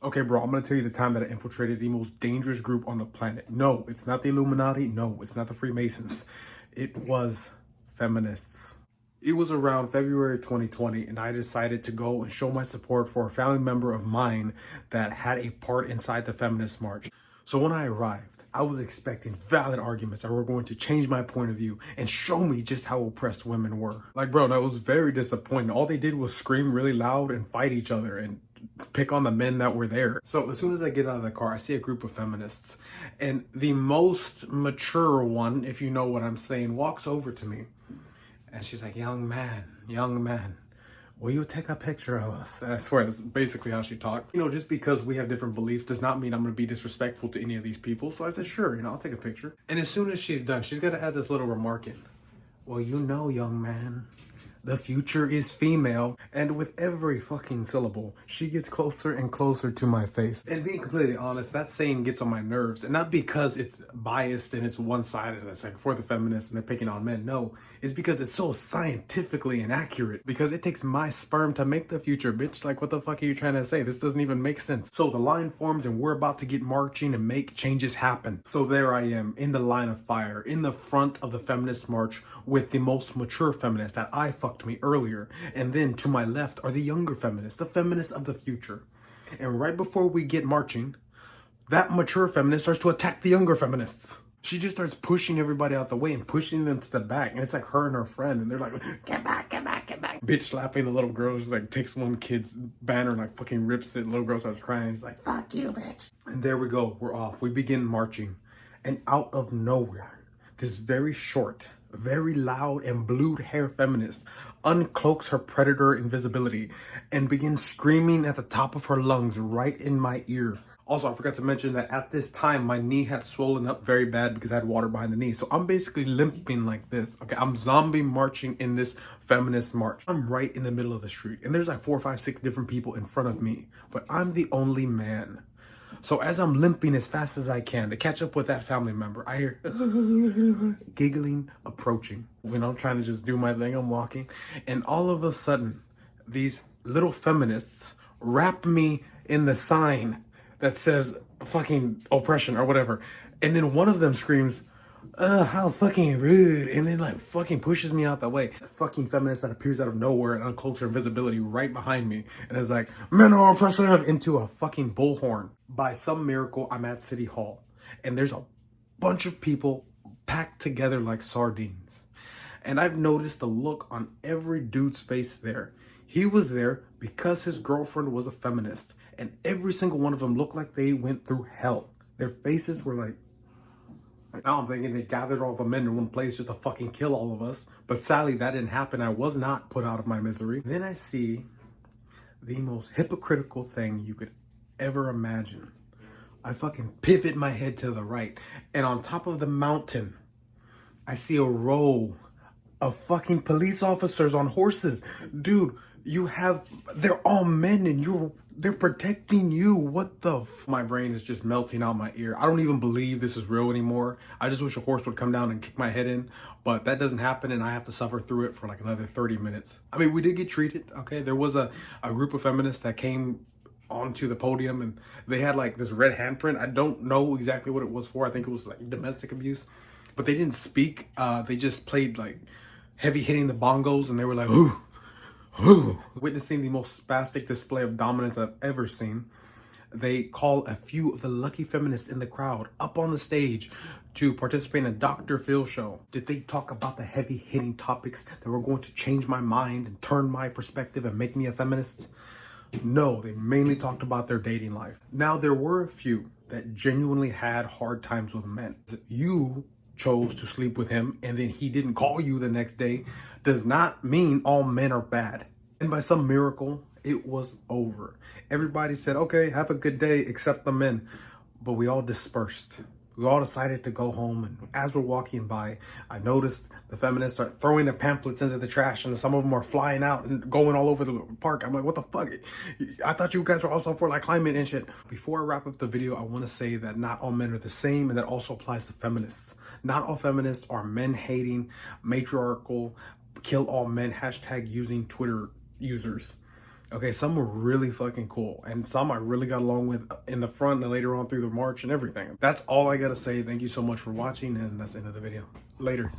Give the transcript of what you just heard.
Okay, bro, I'm gonna tell you the time that I infiltrated the most dangerous group on the planet. No, it's not the Illuminati. No, it's not the Freemasons. It was feminists. It was around February 2020, and I decided to go and show my support for a family member of mine that had a part inside the feminist march. So when I arrived, I was expecting valid arguments that were going to change my point of view and show me just how oppressed women were. Like, bro, that was very disappointing. All they did was scream really loud and fight each other and pick on the men that were there. So as soon as I get out of the car, I see a group of feminists, and the most mature one, if you know what I'm saying, walks over to me, and she's like, young man, will you take a picture of us? And I swear, that's basically how she talked. You know, just because we have different beliefs does not mean I'm going to be disrespectful to any of these people. So I said, sure, I'll take a picture. And as soon as she's done, she's got to add this little remark in. Well, young man, the future is female. And with every fucking syllable, she gets closer and closer to my face. And being completely honest, that saying gets on my nerves. And not because it's biased and it's one-sided, it's like for the feminists and they're picking on men. No, it's because it's so scientifically inaccurate. Because it takes my sperm to make the future, bitch. Like, what the fuck are you trying to say? This doesn't even make sense. So the line forms and we're about to get marching and make changes happen. So there I am in the line of fire, in the front of the feminist march with the most mature feminist that I fucked me earlier. And then to my left are the younger feminists, the feminists of the future. And right before we get marching, that mature feminist starts to attack the younger feminists. She just starts pushing everybody out the way and pushing them to the back. And it's like her and her friend. And they're like, get back, get back, get back. Bitch slapping the little girl. She like takes one kid's banner and like fucking rips it. The little girl starts crying. She's like, fuck you, bitch. And there we go. We're off. We begin marching. And out of nowhere, this very short, very loud and blued hair feminist uncloaks her predator invisibility and begins screaming at the top of her lungs right in my ear. Also, I forgot to mention that at this time, my knee had swollen up very bad because I had water behind the knee. So I'm basically limping like this. Okay, I'm zombie marching in this feminist march. I'm right in the middle of the street. And there's like 4, 5, 6 different people in front of me. But I'm the only man. So as I'm limping as fast as I can to catch up with that family member, I hear giggling approaching. When I'm trying to just do my thing, I'm walking. And all of a sudden, these little feminists wrap me in the sign that says fucking oppression or whatever. And then one of them screams, how fucking rude. And then like fucking pushes me out the way. A fucking feminist that appears out of nowhere and uncloaks her invisibility right behind me. And is like, men are oppressive, into a fucking bullhorn. By some miracle, I'm at City Hall. And there's a bunch of people packed together like sardines. And I've noticed the look on every dude's face there. He was there because his girlfriend was a feminist. And every single one of them looked like they went through hell. Their faces were like, now I'm thinking they gathered all the men in one place just to fucking kill all of us. But sadly, that didn't happen. I was not put out of my misery. Then I see the most hypocritical thing you could ever imagine. I fucking pivot my head to the right. And on top of the mountain, I see a row of fucking police officers on horses. Dude, they're all men and they're protecting you. What the My brain is just melting out my ear. I don't even believe this is real anymore. I just wish a horse would come down and kick my head in, but that doesn't happen and I have to suffer through it for like another 30 minutes. I mean, we did get treated, okay? There was a group of feminists that came onto the podium and they had like this red handprint. I don't know exactly what it was for. I think it was like domestic abuse, but they didn't speak. They just played like heavy hitting the bongos and they were like, ooh. Witnessing the most spastic display of dominance I've ever seen, they call a few of the lucky feminists in the crowd up on the stage to participate in a Dr. Phil show. Did they talk about the heavy-hitting topics that were going to change my mind and turn my perspective and make me a feminist? No, they mainly talked about their dating life. Now, there were a few that genuinely had hard times with men. You chose to sleep with him and then he didn't call you the next day does not mean all men are bad. And by some miracle, it was over. Everybody said, okay, have a good day, except the men. But we all dispersed. We all decided to go home. And as we're walking by, I noticed the feminists start throwing the pamphlets into the trash and some of them are flying out and going all over the park. I'm like, what the fuck? I thought you guys were also for like climate and shit. Before I wrap up the video, I want to say that not all men are the same, and that also applies to feminists. Not all feminists are men-hating, matriarchal, kill all men hashtag using Twitter users. Okay, some were really fucking cool, and some I really got along with in the front and later on through the march and everything. That's all I gotta say. Thank you so much for watching, and that's the end of the video. Later.